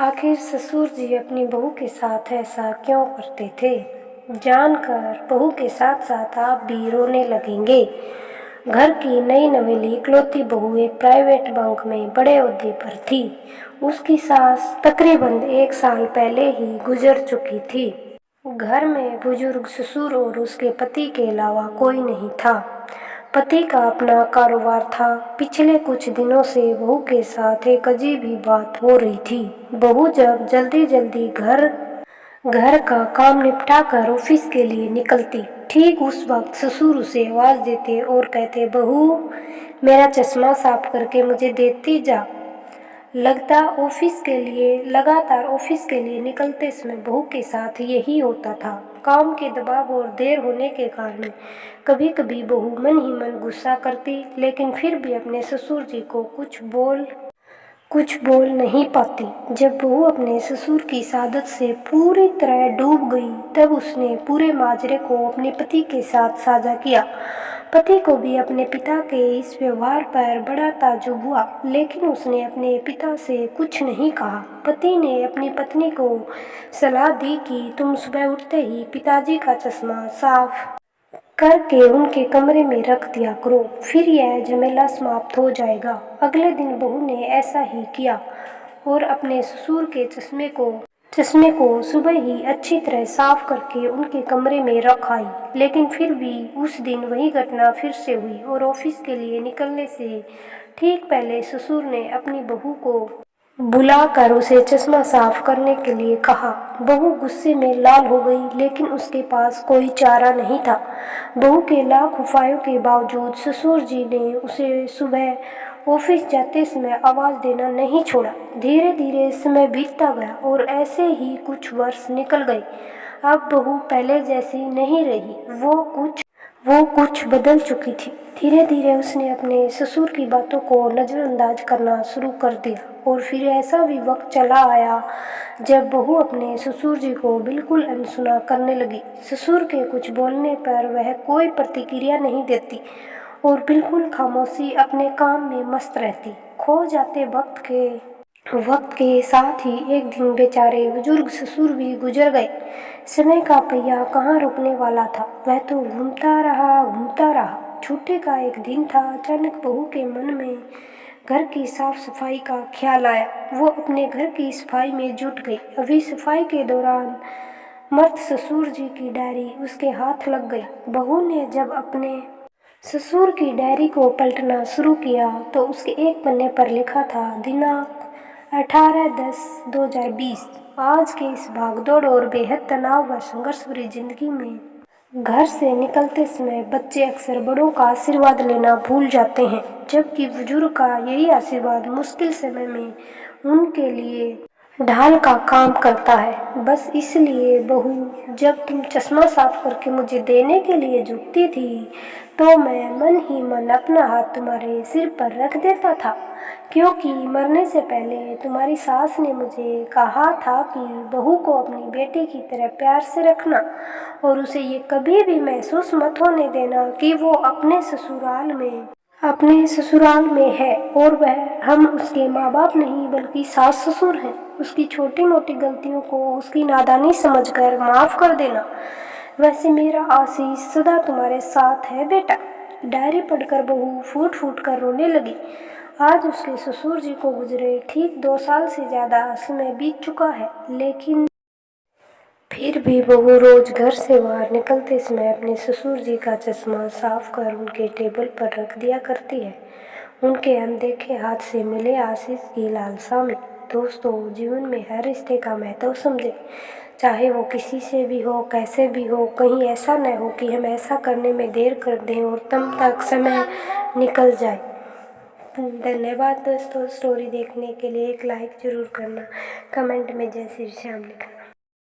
आखिर ससुर जी अपनी बहू के साथ ऐसा क्यों करते थे? जानकर बहू के साथ साथ आप भी रोने लगेंगे। घर की नई नवेली इकलौती बहू एक प्राइवेट बैंक में बड़े ओहदे पर थी। उसकी सास तकरीबन 1 साल पहले ही गुजर चुकी थी। घर में बुजुर्ग ससुर और उसके पति के अलावा कोई नहीं था। पति का अपना कारोबार था। पिछले कुछ दिनों से बहू के साथ एक अजीब ही बात हो रही थी। बहू जब जल्दी जल्दी घर का काम निपटा कर ऑफिस के लिए निकलती, ठीक उस वक्त ससुर उसे आवाज देते और कहते, बहू मेरा चश्मा साफ करके मुझे देती जा। लगातार ऑफिस के लिए निकलते समय बहू के साथ यही होता था। काम के दबाव और देर होने के कारण कभी कभी बहू मन ही मन गुस्सा करती, लेकिन फिर भी अपने ससुर जी को कुछ बोल नहीं पाती। जब बहू अपने ससुर की सादत से पूरी तरह डूब गई, तब उसने पूरे माजरे को अपने पति के साथ साझा किया। पति को भी अपने पिता के इस व्यवहार पर बड़ा ताज्जुब हुआ, लेकिन उसने अपने पिता से कुछ नहीं कहा। पति ने अपनी पत्नी को सलाह दी कि तुम सुबह उठते ही पिताजी का चश्मा साफ करके उनके कमरे में रख दिया करो, फिर यह झमेला समाप्त हो जाएगा। अगले दिन बहू ने ऐसा ही किया और अपने ससुर के चश्मे को सुबह ही अच्छी तरह साफ करके उनके कमरे में रख आई। लेकिन फिर भी उस दिन वही घटना फिर से हुई और ऑफिस के लिए निकलने से ठीक पहले ससुर ने अपनी बहू को बुलाकर उसे चश्मा साफ करने के लिए कहा। बहू गुस्से में लाल हो गई, लेकिन उसके पास कोई चारा नहीं था। बहू के लाख उपायों के बावजूद ससुर जी ने उसे सुबह ऑफिस जाते समय आवाज देना नहीं छोड़ा। धीरे धीरे समय बीतता गया और ऐसे ही कुछ वर्ष निकल गए। अब बहू पहले जैसी नहीं रही, वो कुछ बदल चुकी थी। धीरे धीरे उसने अपने ससुर की बातों को नज़रअंदाज करना शुरू कर दिया और फिर ऐसा भी वक्त चला आया जब बहू अपने ससुर जी को बिल्कुल अनसुना करने लगी। ससुर के कुछ बोलने पर वह कोई प्रतिक्रिया नहीं देती और बिल्कुल खामोशी अपने काम में मस्त रहती। खो जाते वक्त के साथ ही एक दिन बेचारे बुजुर्ग ससुर भी गुजर गए। समय का पहिया कहाँ रुकने वाला था, वह तो घूमता रहा। छुट्टी का एक दिन था। अचानक बहू के मन में घर की साफ सफाई का ख्याल आया। वो अपने घर की सफाई में जुट गई। अभी सफाई के दौरान मर्द ससुर जी की डायरी उसके हाथ लग गई। बहू ने जब अपने ससुर की डायरी को पलटना शुरू किया तो उसके एक पन्ने पर लिखा था, दिनांक 18/10/2020। आज के इस भागदौड़ और बेहद तनाव व संघर्ष भरी जिंदगी में घर से निकलते समय बच्चे अक्सर बड़ों का आशीर्वाद लेना भूल जाते हैं, जबकि बुजुर्ग का यही आशीर्वाद मुश्किल समय में उनके लिए ढाल का काम करता है। बस इसलिए बहू, जब तुम चश्मा साफ करके मुझे देने के लिए झुकती थी, तो मैं मन ही मन अपना हाथ तुम्हारे सिर पर रख देता था, क्योंकि मरने से पहले तुम्हारी सास ने मुझे कहा था कि बहू को अपनी बेटी की तरह प्यार से रखना और उसे ये कभी भी महसूस मत होने देना कि वो अपने ससुराल में है और हम उसके माँ बाप नहीं बल्कि सास ससुर हैं। उसकी छोटी मोटी गलतियों को उसकी नादानी समझकर माफ कर देना। वैसे मेरा आशीष सदा तुम्हारे साथ है बेटा। डायरी पढ़कर बहू फूट फूट कर रोने लगी। आज उसके ससुर जी को गुजरे ठीक 2 साल से ज्यादा समय बीत चुका है, लेकिन फिर भी बहू रोज घर से बाहर निकलते समय अपने ससुर जी का चश्मा साफ कर उनके टेबल पर रख दिया करती है, उनके अनदेखे हाथ से मिले आशीष की लालसा में। दोस्तों, जीवन में हर रिश्ते का महत्व समझे, चाहे वो किसी से भी हो, कैसे भी हो। कहीं ऐसा न हो कि हम ऐसा करने में देर कर दें और तब तक समय निकल जाए। धन्यवाद दोस्तों। स्टोरी देखने के लिए एक लाइक ज़रूर करना, कमेंट में जय श्री श्याम लिखना।